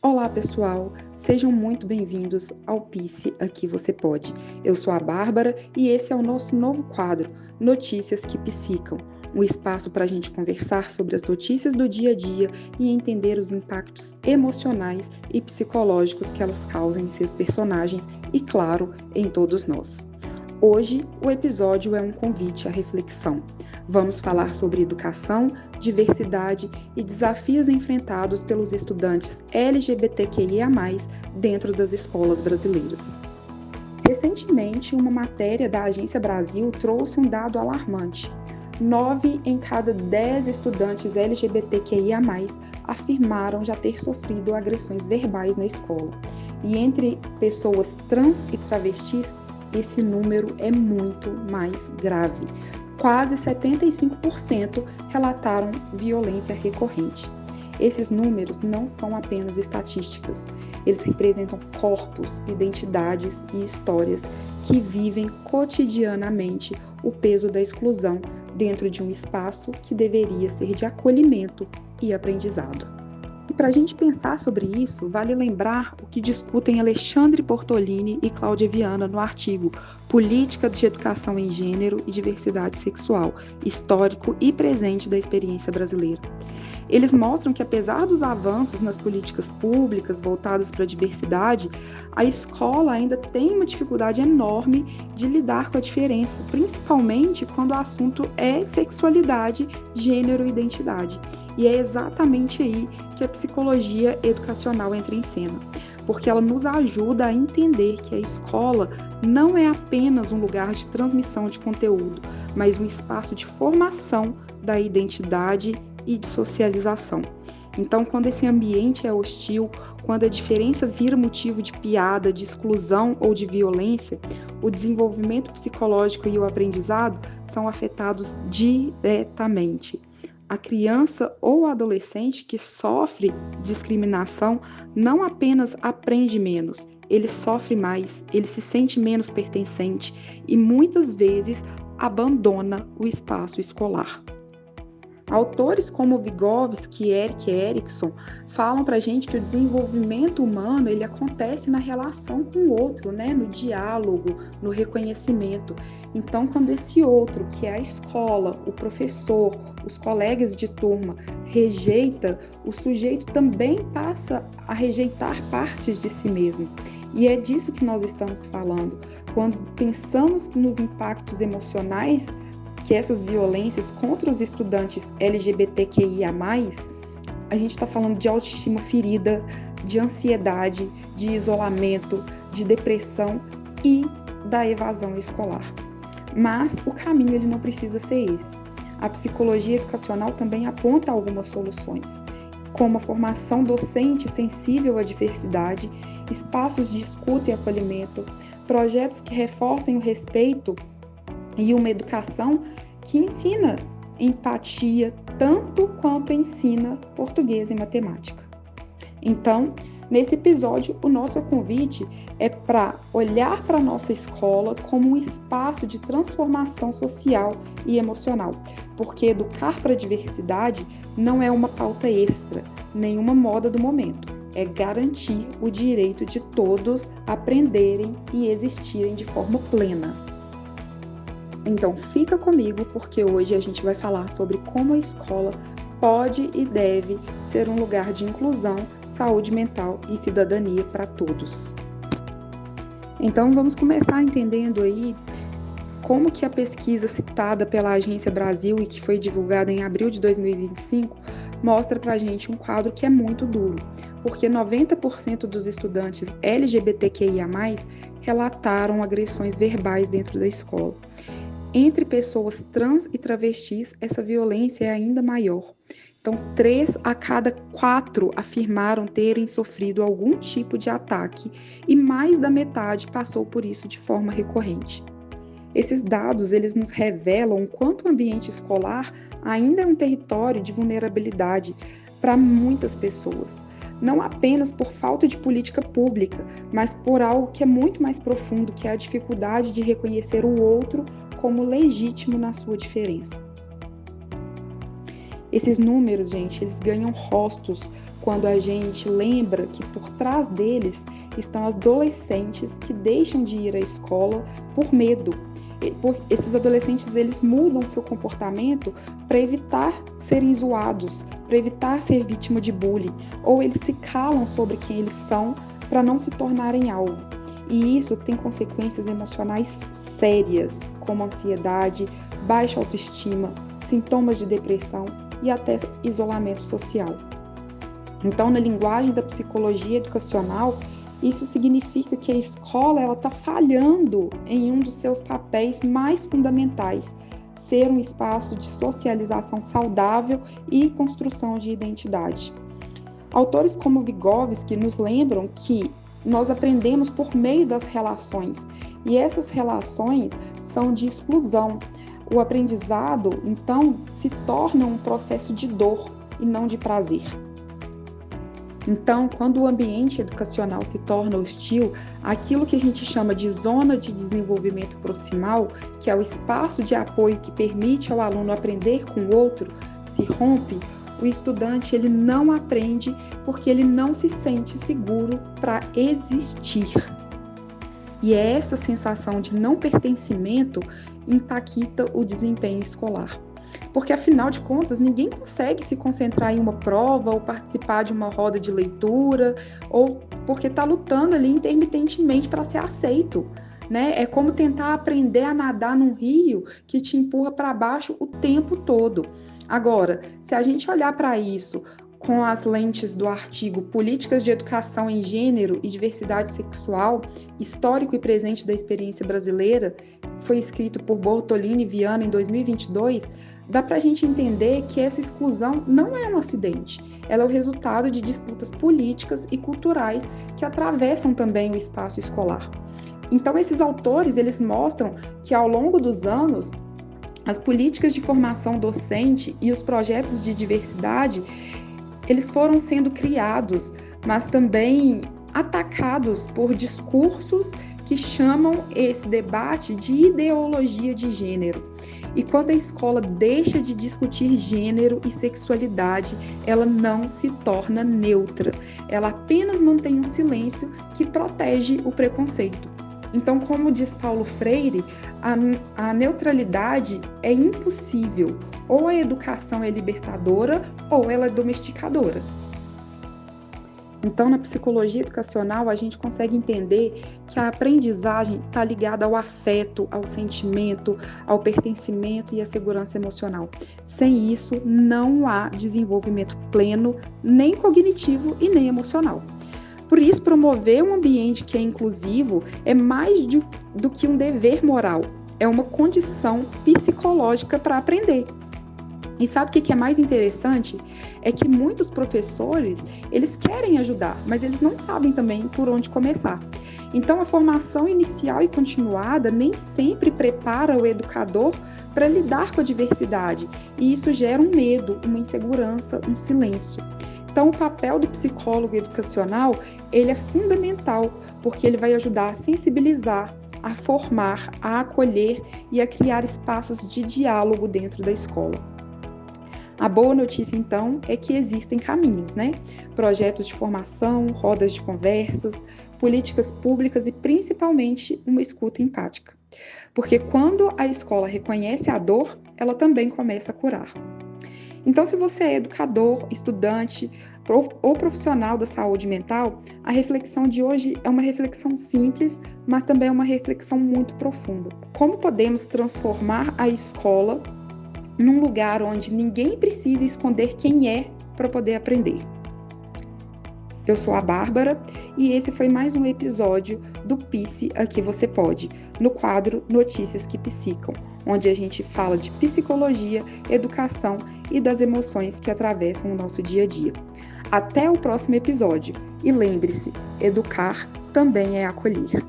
Olá, pessoal! Sejam muito bem-vindos ao PICE Aqui Você Pode. Eu sou a Bárbara e esse é o nosso novo quadro, Notícias que Psicam, um espaço para a gente conversar sobre as notícias do dia a dia e entender os impactos emocionais e psicológicos que elas causam em seus personagens e, claro, em todos nós. Hoje, o episódio é um convite à reflexão. Vamos falar sobre educação, diversidade e desafios enfrentados pelos estudantes LGBTQIA+, dentro das escolas brasileiras. Recentemente, uma matéria da Agência Brasil trouxe um dado alarmante. 9 em cada 10 estudantes LGBTQIA+, afirmaram já ter sofrido agressões verbais na escola. E entre pessoas trans e travestis, esse número é muito mais grave. Quase 75% relataram violência recorrente. Esses números não são apenas estatísticas, eles representam corpos, identidades e histórias que vivem cotidianamente o peso da exclusão dentro de um espaço que deveria ser de acolhimento e aprendizado. E para a gente pensar sobre isso, vale lembrar o que discutem Alexandre Bortolini e Cláudia Viana no artigo Política de Educação em Gênero e Diversidade Sexual, Histórico e Presente da Experiência Brasileira. Eles mostram que, apesar dos avanços nas políticas públicas voltadas para a diversidade, a escola ainda tem uma dificuldade enorme de lidar com a diferença, principalmente quando o assunto é sexualidade, gênero e identidade. E é exatamente aí que a psicologia educacional entra em cena, porque ela nos ajuda a entender que a escola não é apenas um lugar de transmissão de conteúdo, mas um espaço de formação da identidade e de socialização. Então, quando esse ambiente é hostil, quando a diferença vira motivo de piada, de exclusão ou de violência, o desenvolvimento psicológico e o aprendizado são afetados diretamente. A criança ou adolescente que sofre discriminação não apenas aprende menos, ele sofre mais, ele se sente menos pertencente e muitas vezes abandona o espaço escolar. Autores como Vygotsky e Erik Erikson falam para a gente que o desenvolvimento humano ele acontece na relação com o outro, no diálogo, no reconhecimento. Então, quando esse outro, que é a escola, o professor, os colegas de turma, rejeita, o sujeito também passa a rejeitar partes de si mesmo. E é disso que nós estamos falando. Quando pensamos nos impactos emocionais que essas violências contra os estudantes LGBTQIA+, a gente está falando de autoestima ferida, de ansiedade, de isolamento, de depressão e da evasão escolar. Mas o caminho ele não precisa ser esse. A psicologia educacional também aponta algumas soluções, como a formação docente sensível à diversidade, espaços de escuta e acolhimento, projetos que reforcem o respeito e uma educação que ensina empatia tanto quanto ensina português e matemática. Então, nesse episódio, o nosso convite é para olhar para a nossa escola como um espaço de transformação social e emocional, porque educar para a diversidade não é uma pauta extra, nenhuma moda do momento, é garantir o direito de todos aprenderem e existirem de forma plena. Então fica comigo porque hoje a gente vai falar sobre como a escola pode e deve ser um lugar de inclusão, saúde mental e cidadania para todos. Então vamos começar entendendo aí como que a pesquisa citada pela Agência Brasil e que foi divulgada em abril de 2025 mostra pra gente um quadro que é muito duro, porque 90% dos estudantes LGBTQIA+, relataram agressões verbais dentro da escola. Entre pessoas trans e travestis, essa violência é ainda maior. Então, 3 a cada 4 afirmaram terem sofrido algum tipo de ataque e mais da metade passou por isso de forma recorrente. Esses dados, eles nos revelam o quanto o ambiente escolar ainda é um território de vulnerabilidade para muitas pessoas. Não apenas por falta de política pública, mas por algo que é muito mais profundo, que é a dificuldade de reconhecer o outro como legítimo na sua diferença. Esses números, gente, eles ganham rostos quando a gente lembra que por trás deles estão adolescentes que deixam de ir à escola por medo. Esses adolescentes, eles mudam seu comportamento para evitar serem zoados, para evitar ser vítima de bullying, ou eles se calam sobre quem eles são para não se tornarem alvo. E isso tem consequências emocionais sérias, como ansiedade, baixa autoestima, sintomas de depressão e até isolamento social. Então, na linguagem da psicologia educacional, isso significa que a escola está falhando em um dos seus papéis mais fundamentais, ser um espaço de socialização saudável e construção de identidade. Autores como Vygotsky nos lembram que nós aprendemos por meio das relações, e essas relações são de exclusão. O aprendizado, então, se torna um processo de dor e não de prazer. Então, quando o ambiente educacional se torna hostil, aquilo que a gente chama de zona de desenvolvimento proximal, que é o espaço de apoio que permite ao aluno aprender com o outro, se rompe, o estudante ele não aprende porque ele não se sente seguro para existir. E é essa sensação de não pertencimento impacta o desempenho escolar. Porque, afinal de contas, ninguém consegue se concentrar em uma prova ou participar de uma roda de leitura, ou porque está lutando ali intermitentemente para ser aceito, né? É como tentar aprender a nadar num rio que te empurra para baixo o tempo todo. Agora, se a gente olhar para isso com as lentes do artigo Políticas de Educação em Gênero e Diversidade Sexual, Histórico e Presente da Experiência Brasileira, foi escrito por Bortolini e Viana em 2022, dá para a gente entender que essa exclusão não é um acidente, ela é o resultado de disputas políticas e culturais que atravessam também o espaço escolar. Então, esses autores, eles mostram que ao longo dos anos, as políticas de formação docente e os projetos de diversidade, eles foram sendo criados, mas também atacados por discursos que chamam esse debate de ideologia de gênero. E quando a escola deixa de discutir gênero e sexualidade, ela não se torna neutra. Ela apenas mantém um silêncio que protege o preconceito. Então, como diz Paulo Freire, a neutralidade é impossível. Ou a educação é libertadora ou ela é domesticadora. Então, na psicologia educacional, a gente consegue entender que a aprendizagem está ligada ao afeto, ao sentimento, ao pertencimento e à segurança emocional. Sem isso, não há desenvolvimento pleno, nem cognitivo e nem emocional. Por isso, promover um ambiente que é inclusivo é mais do que um dever moral, é uma condição psicológica para aprender. E sabe o que é mais interessante? É que muitos professores, eles querem ajudar, mas eles não sabem também por onde começar. Então, a formação inicial e continuada nem sempre prepara o educador para lidar com a diversidade, e isso gera um medo, uma insegurança, um silêncio. Então, o papel do psicólogo educacional, ele é fundamental, porque ele vai ajudar a sensibilizar, a formar, a acolher e a criar espaços de diálogo dentro da escola. A boa notícia, então, é que existem caminhos, né? Projetos de formação, rodas de conversas, políticas públicas e, principalmente, uma escuta empática. Porque quando a escola reconhece a dor, ela também começa a curar. Então, se você é educador, estudante ou profissional da saúde mental, a reflexão de hoje é uma reflexão simples, mas também é uma reflexão muito profunda. Como podemos transformar a escola num lugar onde ninguém precisa esconder quem é para poder aprender? Eu sou a Bárbara e esse foi mais um episódio do PICE Aqui Você Pode, no quadro Notícias que Psicam, onde a gente fala de psicologia, educação e das emoções que atravessam o nosso dia a dia. Até o próximo episódio e lembre-se, educar também é acolher.